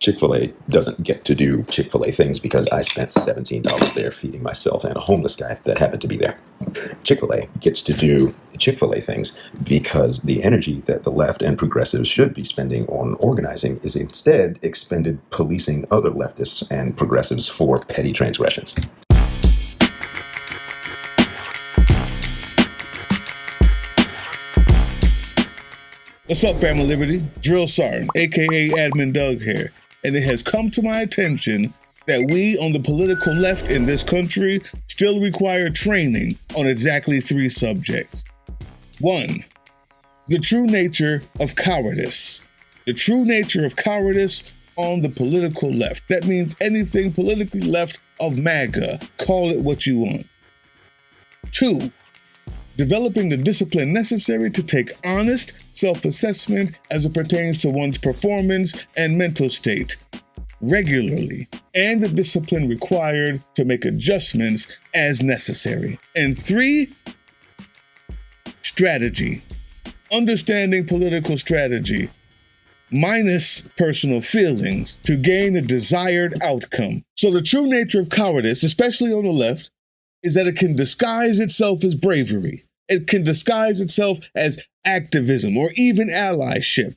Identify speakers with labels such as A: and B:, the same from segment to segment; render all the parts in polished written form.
A: Chick-fil-A doesn't get to do Chick-fil-A things because I spent $17 there feeding myself and a homeless guy that happened to be there. Chick-fil-A gets to do Chick-fil-A things because the energy that the left and progressives should be spending on organizing is instead expended policing other leftists and progressives for petty transgressions.
B: What's up, Family Liberty? Drill Sergeant, aka Admin Doug here, and it has come to my attention that we on the political left in this country still require training on exactly 3 subjects. 1, the true nature of cowardice. The true nature of cowardice on the political left. That means anything politically left of MAGA. Call it what you want. 2, developing the discipline necessary to take honest self-assessment as it pertains to one's performance and mental state regularly, and the discipline required to make adjustments as necessary. And 3, strategy. Understanding political strategy, minus personal feelings, to gain the desired outcome. So the true nature of cowardice, especially on the left, is that it can disguise itself as bravery. It can disguise itself as activism or even allyship.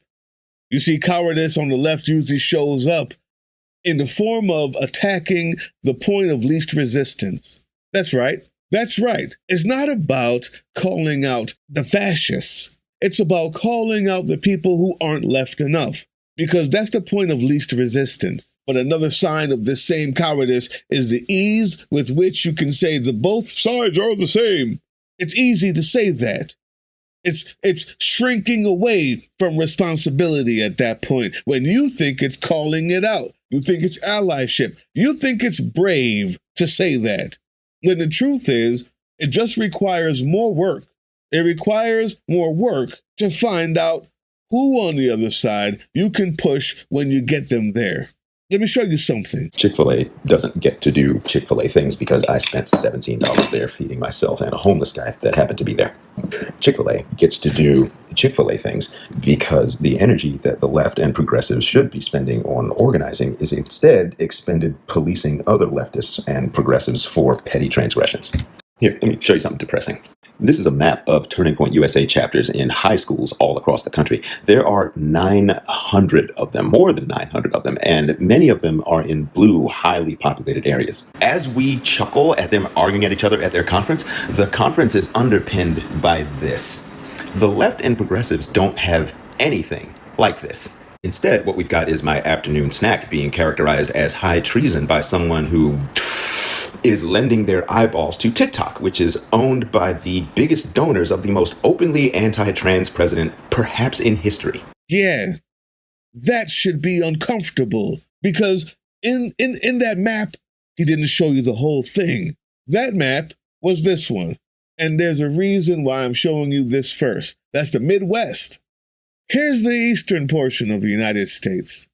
B: You see, cowardice on the left usually shows up in the form of attacking the point of least resistance. That's right. That's right. It's not about calling out the fascists. It's about calling out the people who aren't left enough, because that's the point of least resistance. But another sign of this same cowardice is the ease with which you can say that both sides are the same. It's easy to say that. It's shrinking away from responsibility at that point when you think it's calling it out. You think it's allyship. You think it's brave to say that. When the truth is, it just requires more work. It requires more work to find out who on the other side you can push when you get them there. Let me show you something.
A: Chick-fil-A doesn't get to do Chick-fil-A things because I spent $17 there feeding myself and a homeless guy that happened to be there. Chick-fil-A gets to do Chick-fil-A things because the energy that the left and progressives should be spending on organizing is instead expended policing other leftists and progressives for petty transgressions. Here, let me show you something depressing. This is a map of Turning Point USA chapters in high schools all across the country. There are 900 of them, more than 900 of them, and many of them are in blue, highly populated areas. As we chuckle at them arguing at each other at their conference, the conference is underpinned by this. The left and progressives don't have anything like this. Instead, what we've got is my afternoon snack being characterized as high treason by someone who is lending their eyeballs to TikTok, which is owned by the biggest donors of the most openly anti-trans president, perhaps in history.
B: Yeah, that should be uncomfortable, because in that map, he didn't show you the whole thing. That map was this one, and there's a reason why I'm showing you this first. That's the Midwest. Here's the eastern portion of the United States.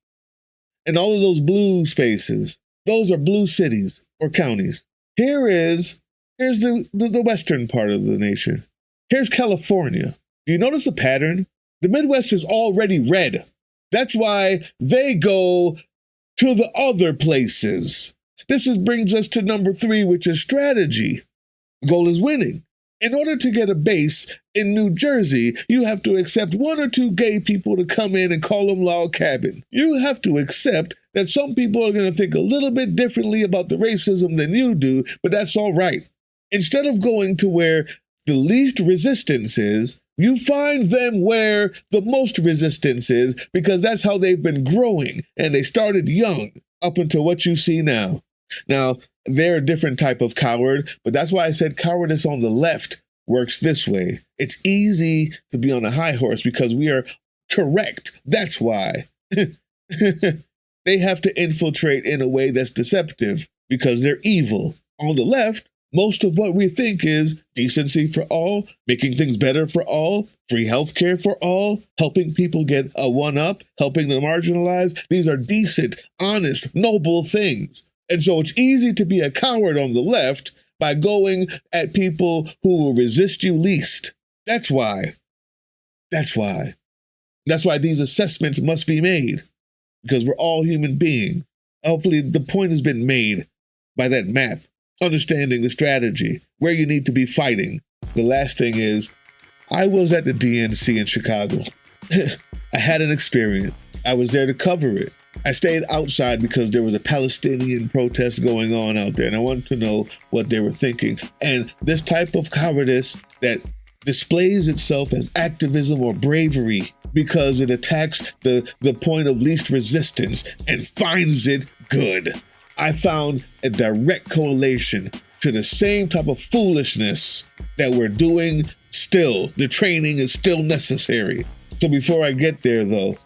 B: And all of those blue spaces, those are blue cities or counties. Here's the western part of the nation. Here's California. Do you notice a pattern? The Midwest is already red. That's why they go to the other places. This brings us to number 3, which is strategy. The goal is winning. In order to get a base in New Jersey, you have to accept 1 or 2 gay people to come in and call them log cabin. You have to accept that some people are going to think a little bit differently about the racism than you do, but that's all right. Instead of going to where the least resistance is, you find them where the most resistance is, because that's how they've been growing, and they started young up until what you see now. Now, they're a different type of coward, but that's why I said cowardice on the left works this way. It's easy to be on a high horse because we are correct. That's why. They have to infiltrate in a way that's deceptive because they're evil. On the left, most of what we think is decency for all, making things better for all, free healthcare for all, helping people get a one-up, helping the marginalized. These are decent, honest, noble things. And so it's easy to be a coward on the left by going at people who will resist you least. That's why. That's why these assessments must be made. because we're all human beings. Hopefully the point has been made by that map, understanding the strategy, where you need to be fighting. The last thing is, I was at the DNC in Chicago. I had an experience. I was there to cover it. I stayed outside because there was a Palestinian protest going on out there, and I wanted to know what they were thinking. And this type of cowardice that displays itself as activism or bravery because it attacks the point of least resistance and finds it good. I found a direct correlation to the same type of foolishness that we're doing still. The training is still necessary. So before I get there, though,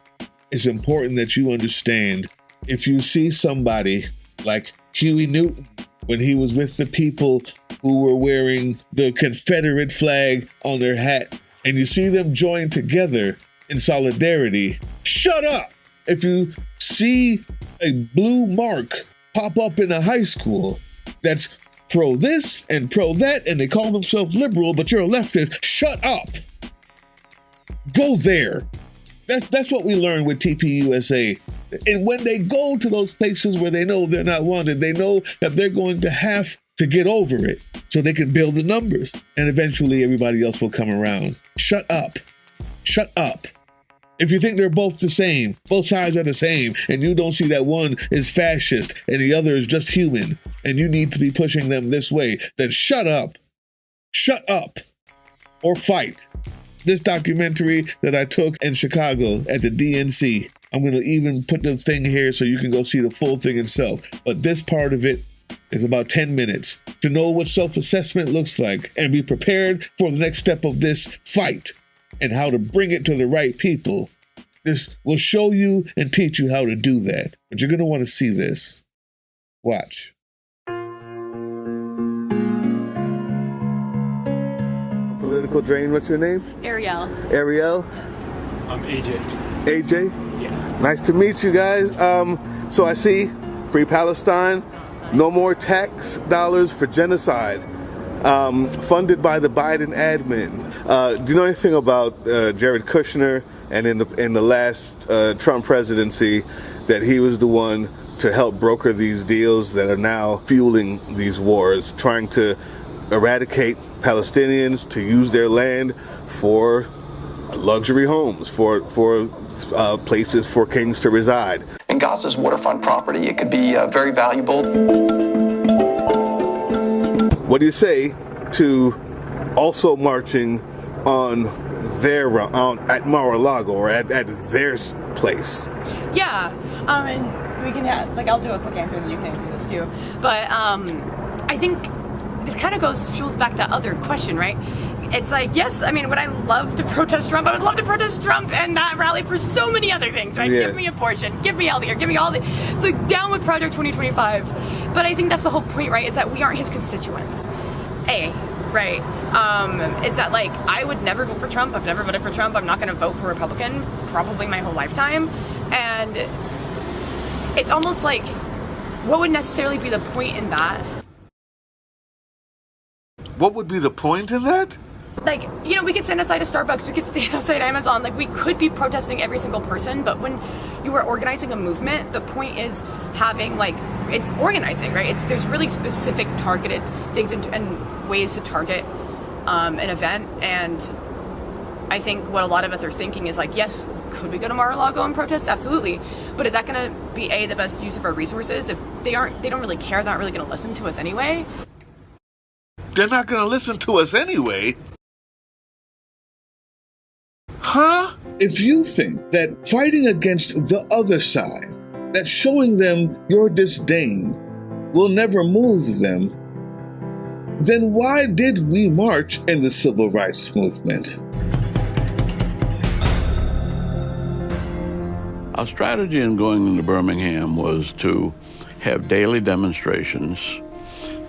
B: it's important that you understand, if you see somebody like Huey Newton, when he was with the people who were wearing the Confederate flag on their hat, and you see them join together in solidarity, shut up! If you see a blue mark pop up in a high school that's pro this and pro that, and they call themselves liberal, but you're a leftist, shut up! Go there. That's what we learned with TPUSA. And when they go to those places where they know they're not wanted, they know that they're going to have to get over it so they can build the numbers. And eventually everybody else will come around. Shut up. Shut up. If you think they're both the same, both sides are the same, and you don't see that one is fascist and the other is just human, and you need to be pushing them this way, then shut up. Shut up. Or fight. This documentary that I took in Chicago at the DNC, I'm going to even put the thing here so you can go see the full thing itself. But this part of it is about 10 minutes to know what self-assessment looks like and be prepared for the next step of this fight and how to bring it to the right people. This will show you and teach you how to do that. But you're going to want to see this. Watch. Political Drain, what's your name?
C: Ariel.
B: Ariel?
D: I'm AJ.
B: AJ?
D: Yeah.
B: Nice to meet you guys. So I see Free Palestine, no more tax dollars for genocide, funded by the Biden admin. Do you know anything about Jared Kushner and in the last Trump presidency that he was the one to help broker these deals that are now fueling these wars, trying to eradicate Palestinians, to use their land for luxury homes, for places for kings to reside.
E: In Gaza's waterfront property, it could be very valuable.
B: What do you say to also marching on at Mar-a-Lago or at their place?
C: Yeah, and we can have, I'll do a quick answer and you can answer this too. But I think this kind of fuels back that other question, right? It's like, yes, I mean, would I love to protest Trump? I would love to protest Trump and not rally for so many other things, right? Yeah. Give me abortion, give me healthcare, give me all the down with Project 2025. But I think that's the whole point, right? Is that we aren't his constituents. Right? Is that I would never vote for Trump. I've never voted for Trump. I'm not going to vote for Republican probably my whole lifetime. And it's almost like, what would necessarily be the point in that?
B: What would be the point in that?
C: We could stand outside a Starbucks, we could stand outside Amazon, we could be protesting every single person, but when you are organizing a movement, the point is having, it's organizing, right? There's really specific targeted things and ways to target an event, and I think what a lot of us are thinking is yes, could we go to Mar-a-Lago and protest? Absolutely. But is that going to be, the best use of our resources? If they don't really care, they're not really going to listen to us anyway.
B: They're not going to listen to us anyway. Huh? If you think that fighting against the other side, that showing them your disdain will never move them, then why did we march in the civil rights movement?
F: Our strategy in going into Birmingham was to have daily demonstrations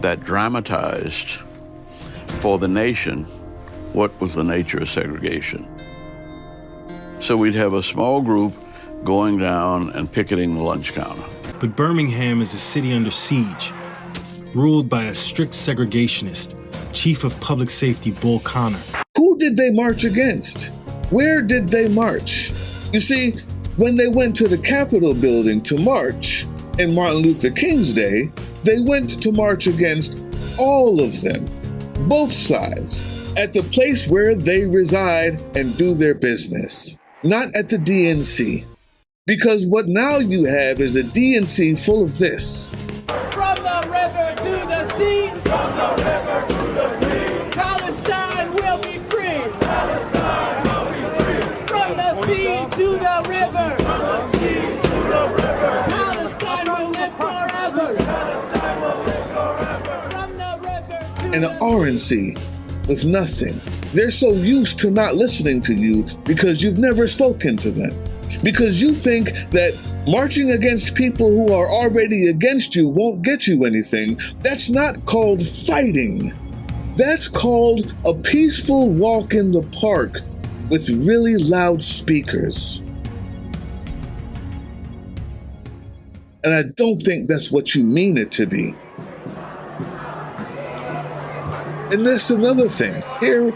F: that dramatized for the nation what was the nature of segregation. So we'd have a small group going down and picketing the lunch counter.
D: But Birmingham is a city under siege, ruled by a strict segregationist, Chief of Public Safety Bull Connor.
B: Who did they march against? Where did they march? You see, When they went to the Capitol building to march in Martin Luther King's day, they went to march against all of them, both sides, at the place where they reside and do their business, not at the DNC. Because what now you have is a DNC full of this.
G: From the river to the sea.
H: From the river to the sea.
G: Palestine will be free.
H: Palestine will be free.
G: From the sea to the river.
H: From the sea to the river.
G: Palestine will live forever.
H: Palestine will live forever.
G: From the river to
B: And an RNC with nothing. They're so used to not listening to you because you've never spoken to them. Because you think that marching against people who are already against you won't get you anything. That's not called fighting. That's called a peaceful walk in the park with really loud speakers. And I don't think that's what you mean it to be. And that's another thing. Here,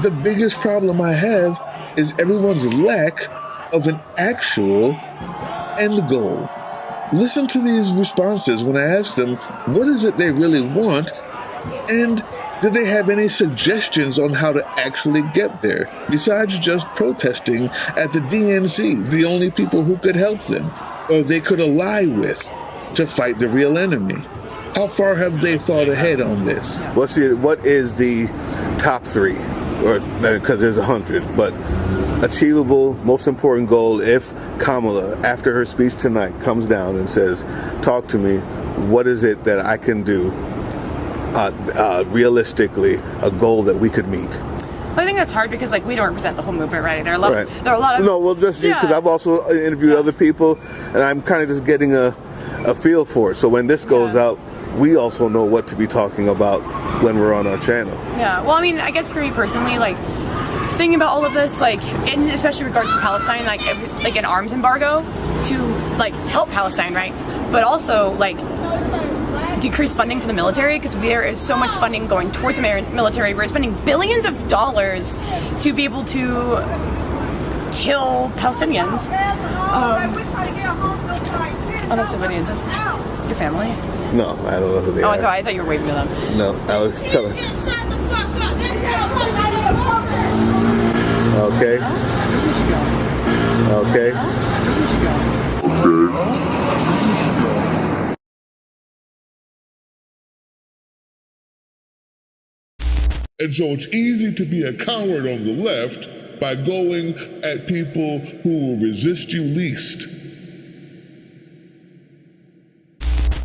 B: the biggest problem I have is everyone's lack of an actual end goal. Listen to these responses when I ask them, what is it they really want? And do they have any suggestions on how to actually get there, besides just protesting at the DNC, the only people who could help them, or they could ally with, to fight the real enemy? How far have they thought ahead on this?
I: What is the top three? Or because there's 100, but achievable, most important goal if Kamala, after her speech tonight, comes down and says, talk to me, what is it that I can do realistically, a goal that we could meet?
C: I think that's hard because we don't represent the whole movement, right? There are a lot of
I: No, well, just you, because I've also interviewed other people, and I'm kind of just getting a feel for it. So when this goes out, we also know what to be talking about when we're on our channel. Yeah,
C: well, I mean, I guess for me personally, thinking about all of this, in especially regards to Palestine, an arms embargo to help Palestine, right? But also decrease funding for the military, because there is so much funding going towards the military. We're spending billions of dollars to be able to kill Palestinians. Oh, that's somebody. Is this your family?
I: No, I don't know who they are.
C: I thought you were waving to them.
I: No, I was telling. Okay.
B: And so it's easy to be a coward on the left by going at people who will resist you least.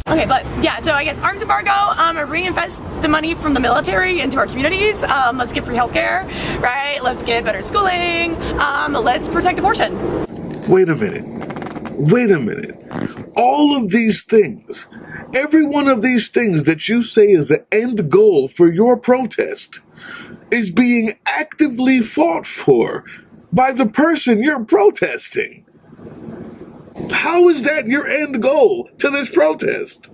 C: Okay, but yeah, so I guess arms embargo, reinvest the money from the military into our communities. Let's get free healthcare, right? Let's get better schooling. Let's protect abortion.
B: Wait a minute. All of these things, every one of these things that you say is the end goal for your protest, is being actively fought for by the person you're protesting. How is that your end goal to this protest?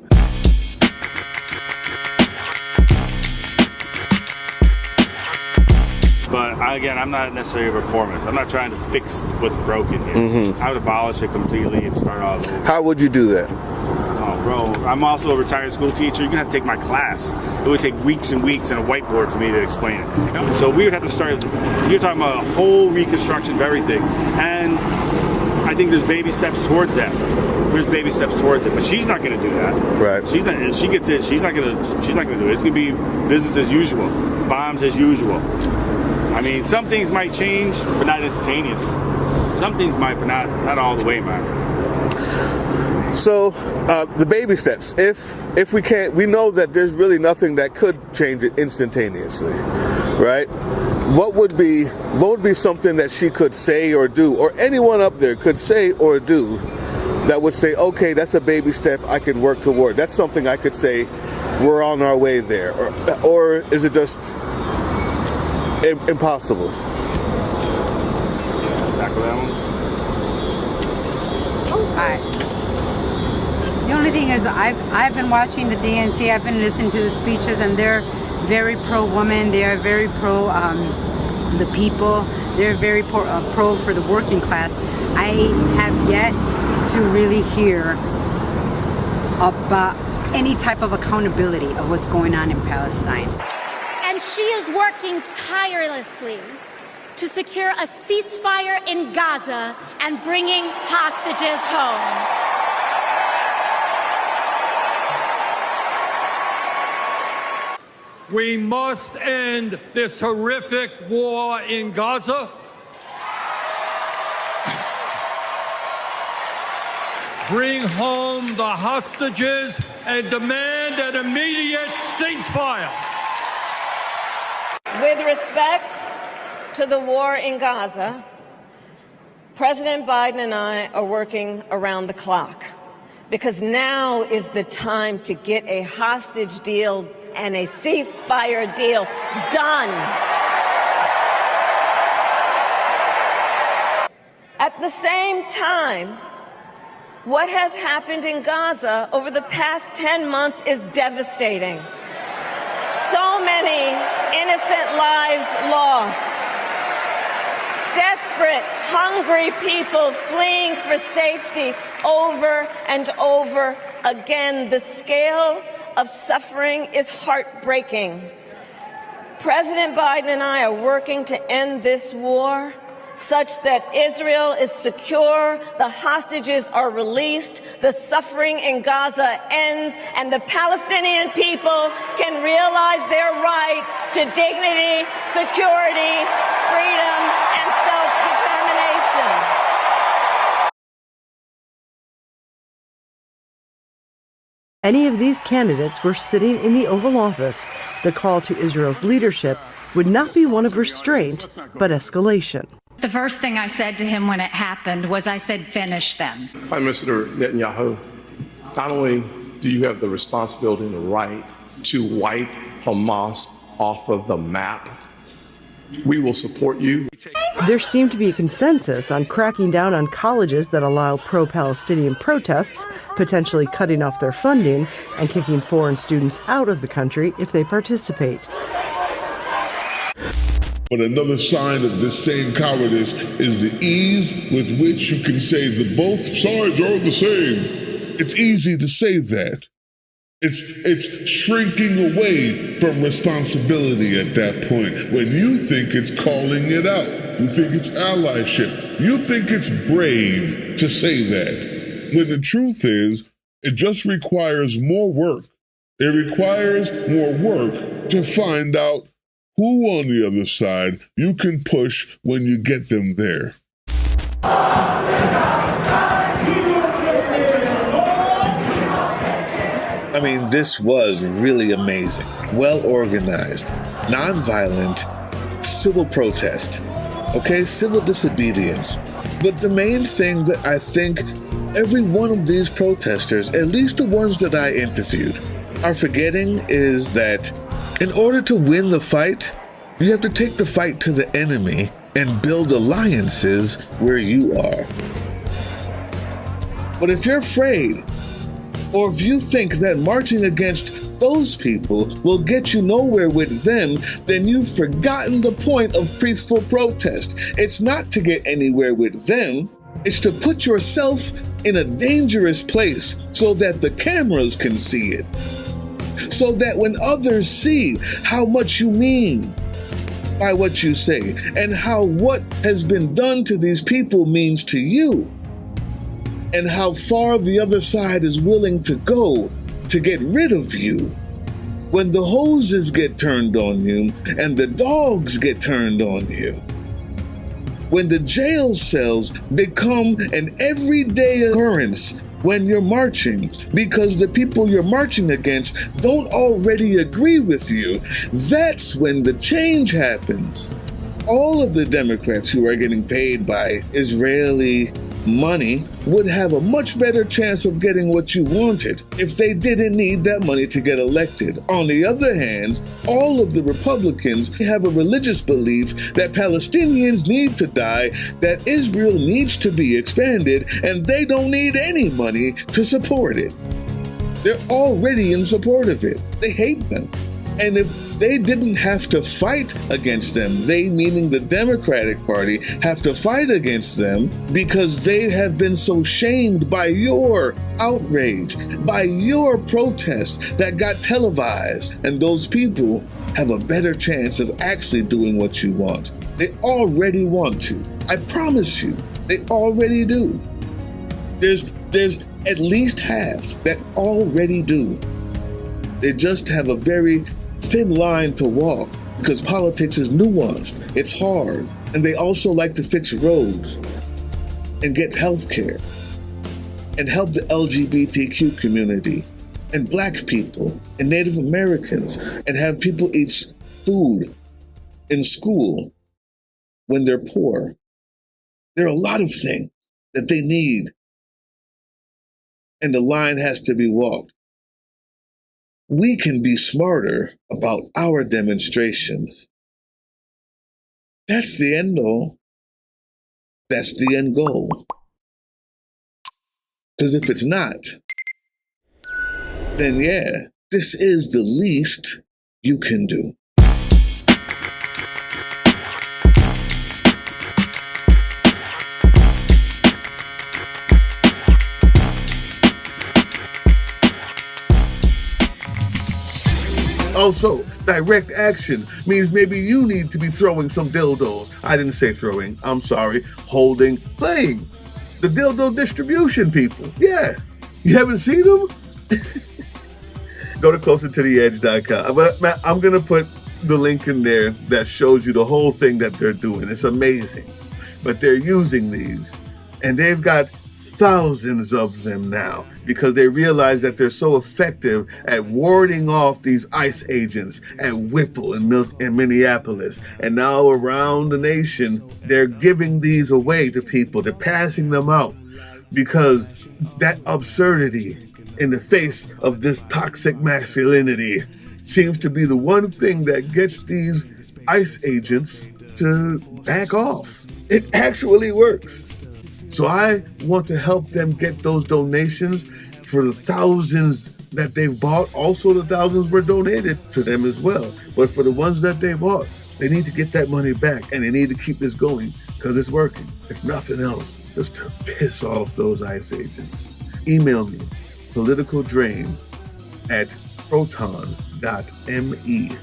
J: But again, I'm not necessarily a reformist. I'm not trying to fix what's broken here. I would abolish it completely and start all over.
I: How would you do that?
J: Oh, bro, I'm also a retired school teacher. You're gonna have to take my class. It would take weeks and weeks and a whiteboard for me to explain it. So we would have to start. You're talking about a whole reconstruction of everything, and I think there's baby steps towards that. But she's not going to do that.
I: Right.
J: She's not. If she gets it, she's not going to do it. It's going to be business as usual, bombs as usual. I mean, some things might change, but not instantaneous. Some things might, but not all the way, man.
I: So the baby steps. If we can't, we know that there's really nothing that could change it instantaneously, right? What would be something that she could say or do, or anyone up there could say or do, that would say, okay, that's a baby step I can work toward. That's something I could say, we're on our way there. Or is it just impossible?
J: Tackle that one.
K: The only thing is I've been watching the DNC, I've been listening to the speeches, and they're very pro-woman, they are very pro the people, they're very pro for the working class. I have yet to really hear about any type of accountability of what's going on in Palestine.
L: And she is working tirelessly to secure a ceasefire in Gaza and bringing hostages home.
M: We must end this horrific war in Gaza. Bring home the hostages and demand an immediate ceasefire.
N: With respect to the war in Gaza, President Biden and I are working around the clock because now is the time to get a hostage deal and a ceasefire deal done. At the same time, what has happened in Gaza over the past 10 months is devastating. So many innocent lives lost. Desperate, hungry people fleeing for safety over and over again. The scale of suffering is heartbreaking. President Biden and I are working to end this war such that Israel is secure, the hostages are released, the suffering in Gaza ends, and the Palestinian people can realize their right to dignity, security, freedom, and self-determination.
O: Any of these candidates were sitting in the Oval Office, the call to Israel's leadership would not be one of restraint, but escalation.
P: The first thing I said to him when it happened was I said, finish them.
Q: Prime Minister Netanyahu, not only do you have the responsibility and the right to wipe Hamas off of the map, we will support you.
O: There seemed to be a consensus on cracking down on colleges that allow pro-Palestinian protests, potentially cutting off their funding and kicking foreign students out of the country if they participate.
B: But another sign of this same cowardice is the ease with which you can say that both sides are the same. It's easy to say that. It's shrinking away from responsibility at that point when you think it's calling it out. You think it's allyship. You think it's brave to say that. When the truth is, it just requires more work. It requires more work to find out who on the other side you can push when you get them there. I mean, this was really amazing. Well organized, nonviolent, civil protest. Okay, civil disobedience. But the main thing that I think every one of these protesters, at least the ones that I interviewed, are forgetting is that in order to win the fight, you have to take the fight to the enemy and build alliances where you are. But if you're afraid, or if you think that marching against those people will get you nowhere with them, then you've forgotten the point of peaceful protest. It's not to get anywhere with them. It's to put yourself in a dangerous place so that the cameras can see it. So that when others see how much you mean by what you say and how what has been done to these people means to you and how far the other side is willing to go to get rid of you, when the hoses get turned on you and the dogs get turned on you, when the jail cells become an everyday occurrence when you're marching because the people you're marching against don't already agree with you, that's when the change happens. All of the Democrats who are getting paid by Israeli money would have a much better chance of getting what you wanted if they didn't need that money to get elected. On the other hand, all of the Republicans have a religious belief that Palestinians need to die, that Israel needs to be expanded, and they don't need any money to support it. They're already in support of it. They hate them. And if they didn't have to fight against them, they, meaning the Democratic Party, have to fight against them because they have been so shamed by your outrage, by your protests that got televised. And those people have a better chance of actually doing what you want. They already want to. I promise you, they already do. There's at least half that already do. They just have a very thin line to walk because politics is nuanced, it's hard, and they also like to fix roads and get health care and help the LGBTQ community and Black people and Native Americans and have people eat food in school when they're poor. There are a lot of things that they need, and the line has to be walked. We can be smarter about our demonstrations. That's the end all. That's the end goal. Because if it's not, then yeah, this is the least you can do. Also, direct action means maybe you need to be throwing some dildos. I didn't say throwing, I'm sorry, holding, playing. The dildo distribution people, yeah. You haven't seen them? Go to closertotheedge.com. But I'm gonna put the link in there that shows you the whole thing that they're doing. It's amazing. But they're using these, and they've got thousands of them now because they realize that they're so effective at warding off these ICE agents at Whipple in Minneapolis. And now around the nation, they're giving these away to people. They're passing them out because that absurdity in the face of this toxic masculinity seems to be the one thing that gets these ICE agents to back off. It actually works. So I want to help them get those donations for the thousands that they've bought. Also, the thousands were donated to them as well. But for the ones that they bought, they need to get that money back, and they need to keep this going because it's working. If nothing else, just to piss off those ICE agents. Email me, politicaldrain@proton.me.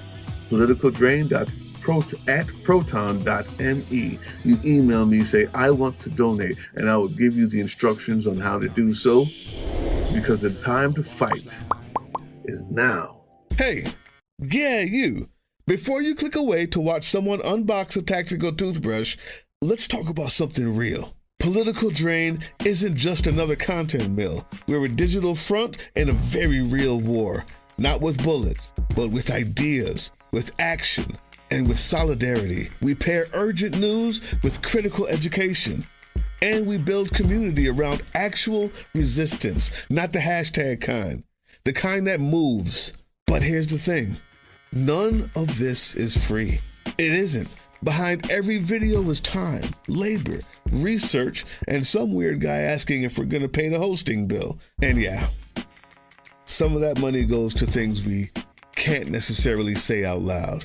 B: politicaldrain@proton.me. You email me, say, I want to donate, and I will give you the instructions on how to do so, because the time to fight is now. Hey, yeah, you. Before you click away to watch someone unbox a tactical toothbrush, let's talk about something real. Political Drain isn't just another content mill. We're a digital front in a very real war, not with bullets, but with ideas, with action, and with solidarity. We pair urgent news with critical education. And we build community around actual resistance, not the hashtag kind, the kind that moves. But here's the thing, none of this is free. It isn't. Behind every video is time, labor, research, and some weird guy asking if we're gonna pay the hosting bill. And yeah, some of that money goes to things we can't necessarily say out loud.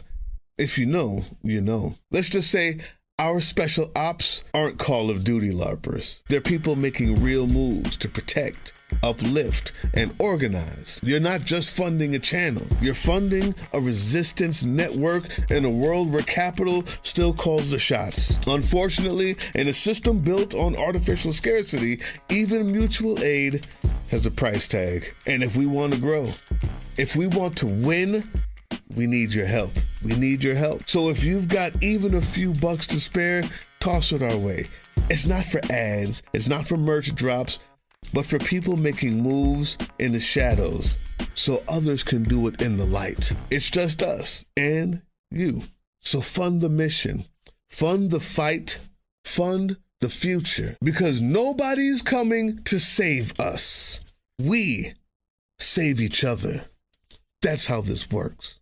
B: If you know, you know. Let's just say our special ops aren't Call of Duty LARPers. They're people making real moves to protect, uplift, and organize. You're not just funding a channel. You're funding a resistance network in a world where capital still calls the shots. Unfortunately, in a system built on artificial scarcity, even mutual aid has a price tag. And if we want to grow, if we want to win, we need your help. We need your help. So if you've got even a few bucks to spare, toss it our way. It's not for ads, it's not for merch drops, but for people making moves in the shadows so others can do it in the light. It's just us and you. So fund the mission, fund the fight, fund the future, because nobody's coming to save us. We save each other. That's how this works.